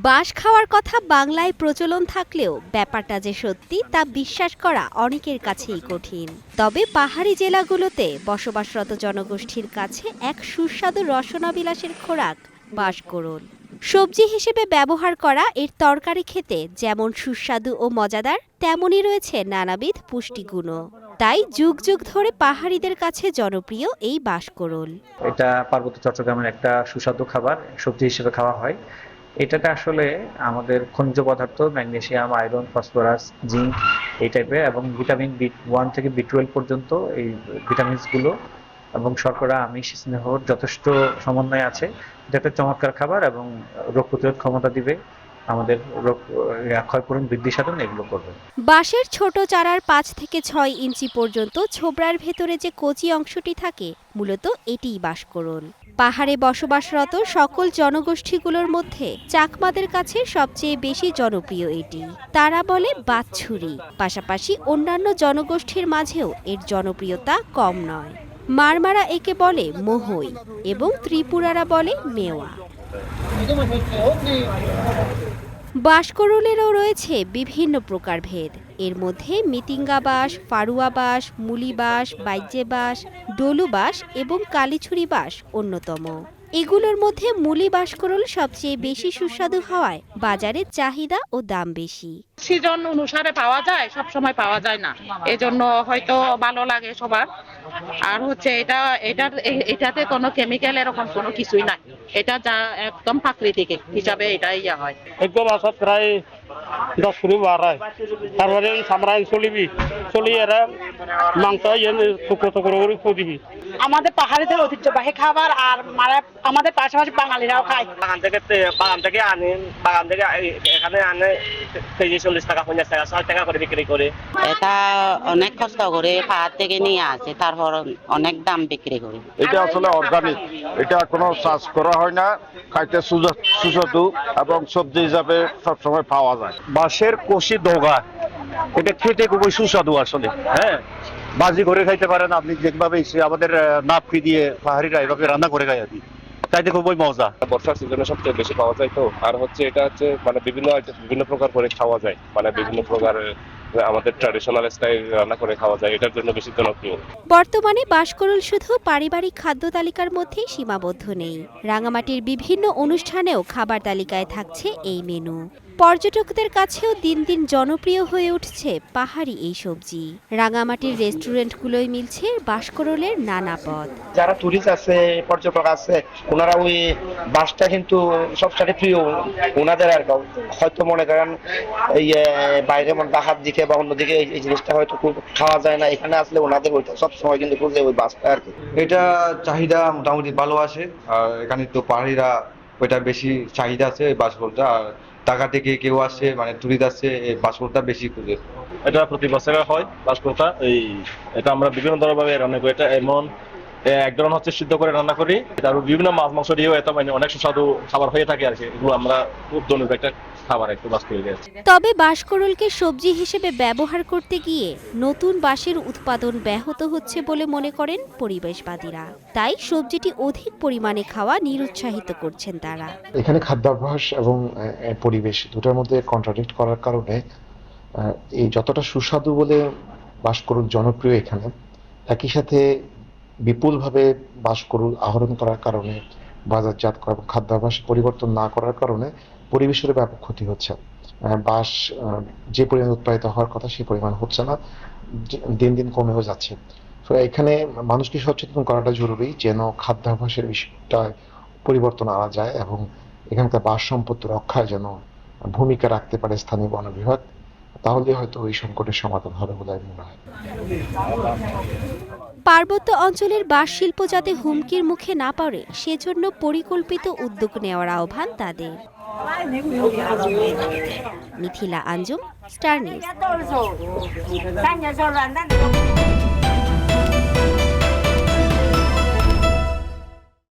বাঁশ খাওয়ার কথা বাংলায় প্রচলন থাকলেও ব্যাপারটা যে সত্যি তা বিশ্বাস করা অনেকের কাছেই কঠিন। তবে পাহাড়ি জেলাগুলোতে বসবাসরত জনগোষ্ঠীর কাছে এক সুস্বাদু রসনাবিলাসের খোরাক বাঁশকরুল। সবজি হিসেবে ব্যবহার করা এর তরকারি খেতে যেমন সুস্বাদু ও মজাদার, তেমনই রয়েছে নানাবিধ পুষ্টিগুণও। তাই যুগ যুগ ধরে পাহাড়িদের কাছে জনপ্রিয় এই বাঁশকরুল। এটা পার্বত্য চট্টগ্রামের একটা সুস্বাদু খাবার, সবজি হিসেবে খাওয়া হয়। এটাতে আসলে আমাদের খনিজ পদার্থ ম্যাগনেসিয়াম, আয়রন, ফসফরাস, জিঙ্ক এই টাইপের এবং ভিটামিন বি1 থেকে বি12 পর্যন্ত এই ভিটামিনস গুলো এবং শর্করা, আমিষ, স্নেহর যথেষ্ট সমন্বয় আছে। এটা একটা চমৎকার খাবার এবং রোগ প্রতিরোধ ক্ষমতা দিবে, আমাদের রোগ ক্ষয়পূরণ, বৃদ্ধি সাধন এগুলো করবে। বাঁশের ছোট চারার ৫ থেকে ৬ ইঞ্চি পর্যন্ত ছোবড়ার ভেতরে যে কচি অংশটি থাকে মূলত এটিই বাঁশকরুল। পাহাড়ে বসবাসরত সকল জনগোষ্ঠীগুলোর মধ্যে চাকমাদের কাছে সবচেয়ে বেশি জনপ্রিয় এটি। তারা বলে বাৎছুরি। পাশাপাশি অন্যান্য জনগোষ্ঠীর মাঝেও এর জনপ্রিয়তা কম নয়। মারমারা একে বলে মোহই এবং ত্রিপুরারা বলে মেওয়া। বাঁশকরুলেরও রয়েছে বিভিন্ন প্রকারভেদ। এর মধ্যে মিতিঙ্গা বাঁশ, ফারুয়া বাঁশ, মুলি বাঁশ, বাইজে বাঁশ, ডলু বাঁশ এবং কালিছুরি বাঁশ অন্যতম। এগুলোর মধ্যে মুলি বাঁশকরুল সবচেয়ে বেশি সুস্বাদু হওয়ায় বাজারে চাহিদা ও দাম বেশি। সিজন অনুসারে পাওয়া যায়, সব সময় পাওয়া যায় না, এজন্য হয়তো ভালো লাগে সবার। আর হচ্ছে এটাতে কোনো কেমিক্যাল এরকম কোনো কিছুই নাই, এটা যা একদম প্রাকৃতিক হিসাবে এটা ইয়া হয়। একদম আসত প্রায় 10 কিলো বাড়ায়, তারপরে সামরাই চলিবি চলি এরা মাংস টুকরো টুকরো করে দিবি। আমাদের পাহাড়িদের ঐতিহ্যবাহী খাবার, আর আমাদের পাশাপাশি বাঙালিরাও খায়। বাগান থেকে এখানে আনে কেজি 40 টাকা, 50 টাকা, 60 টাকা করে বিক্রি করে। এটা অনেক কষ্ট করে পাহাড় থেকে নিয়ে আসে, তারপর অনেক দাম বিক্রি করে। এটা আসলে অর্গানিক, এটা কোনো চাষ করা হয় না, খাইতে সুস্বাদু এবং সবজি হিসাবে সবসময় পাওয়া যায়। বাঁশের কষি দোগা, এটা খেতে খুবই সুস্বাদু আসলে। হ্যাঁ, ভাজি করে খাইতে পারেন আপনি, যেভাবে আমাদের নাপকি দিয়ে পাহাড়িরা এভাবে রান্না করে খায় আর কি, খাইতে খুবই মজা। বর্ষার সিজনে সবচেয়ে বেশি পাওয়া যায় তো, আর হচ্ছে এটা হচ্ছে মানে বিভিন্ন প্রকার করে খাওয়া যায়, মানে বিভিন্ন প্রকার আমাদের ট্র্যাডিশনাল স্টাইল রান্না করে খাওয়া যায়, এটার জন্য বেশি জনপ্রিয়। বর্তমানে বাঁশকরুল শুধু পারিবারিক খাদ্য তালিকার মধ্যেই সীমাবদ্ধ নেই। রাঙামাটির বিভিন্ন অনুষ্ঠানেও খাবার তালিকায় থাকছে এই মেনু। পর্যটকদের কাছেও দিন দিন জনপ্রিয় হয়ে উঠছে পাহাড়ি এই সবজি। রাঙামাটির রেস্টুরেন্টগুলোয় মিলছে বাঁশকরুলের নানা পদ। যারা টুরিস্ট আছে, পর্যটক আছে, ওনারা ওই বাঁশটা কিন্তু সবচেয়ে প্রিয় ওনাদের। আর হয়তো মনে করেন এই বাইরে ঢাকার দিকে বা অন্যদিকে এই জিনিসটা হয়তো খুব খাওয়া যায় না, এখানে আসলে ওনাদের ওইটা সবসময় কিন্তু খুঁজে ওই বাঁশটা আর কি। এটা চাহিদা মোটামুটি ভালো আছে, আর এখানে তো পাহাড়িরা ওইটা বেশি চাহিদা আছে বাঁশকরুলটা। আর ঢাকা থেকে কেউ আসছে, মানে টুরিস্ট আসছে, এই বাঁশকরুলটা বেশি খুঁজে। এটা প্রতি বছরে হয় বাঁশকরুলটা। এটা আমরা বিভিন্ন ধরনের রান্না করি। এটা এমন এক ধরনের হচ্ছে সিদ্ধ করে রান্না করি, তারপর বিভিন্ন মাছ মাংস দিয়েও এটা মানে অনেক সুস্বাদু খাবার হয়ে থাকে আর কি। এগুলো আমরা খুব জনপ্রিয় একটা খাবার একটু বাঁশকরুল। তবে বাঁশকরুলকে সবজি হিসেবে ব্যবহার করতে গিয়ে নতুন বাঁশের উৎপাদন ব্যাহত হচ্ছে বলে মনে করেন পরিবেশবাদীরা। তাই সবজিটি অধিক পরিমাণে খাওয়া নিরুৎসাহিত করছেন তারা। এখানে খাদ্যাভ্যাস এবং পরিবেশ দুটোর মধ্যে কন্ট্রাডিক্ট করার কারণে এই যতটা সুস্বাদু বলে বাঁশকরুল জনপ্রিয় এখানে, একই সাথে বিপুলভাবে বাঁশকরুল আহরণ করার কারণে, বাজারজাত করা এবং খাদ্যাভ্যাস পরিবর্তন না করার কারণে পরিবেশের ব্যাপক ক্ষতি হচ্ছে। বাঁশ যে পরিমাণ উৎপাদিত হওয়ার কথা সেই পরিমাণ হচ্ছে না, দিন দিন কমেও যাচ্ছে। তো এখানে মানুষকে সচেতন করাটা জরুরি, যেন খাদ্যাভ্যাসের বিষয়টা পরিবর্তন আনা যায় এবং এখানকার বাঁশ সম্পদ রক্ষায় যেন ভূমিকা রাখতে পারে স্থানীয় বন বিভাগ। তাহলে হয়তো ওই সংকটের সমাধান হবে বলে মনে হয়। পার্বত্য অঞ্চলের বাঁশ শিল্প যাতে হুমকির মুখে না পড়ে সেজন্য পরিকল্পিত উদ্যোগ নেওয়ার আহ্বান তাদের। Mithila Anjum, star news.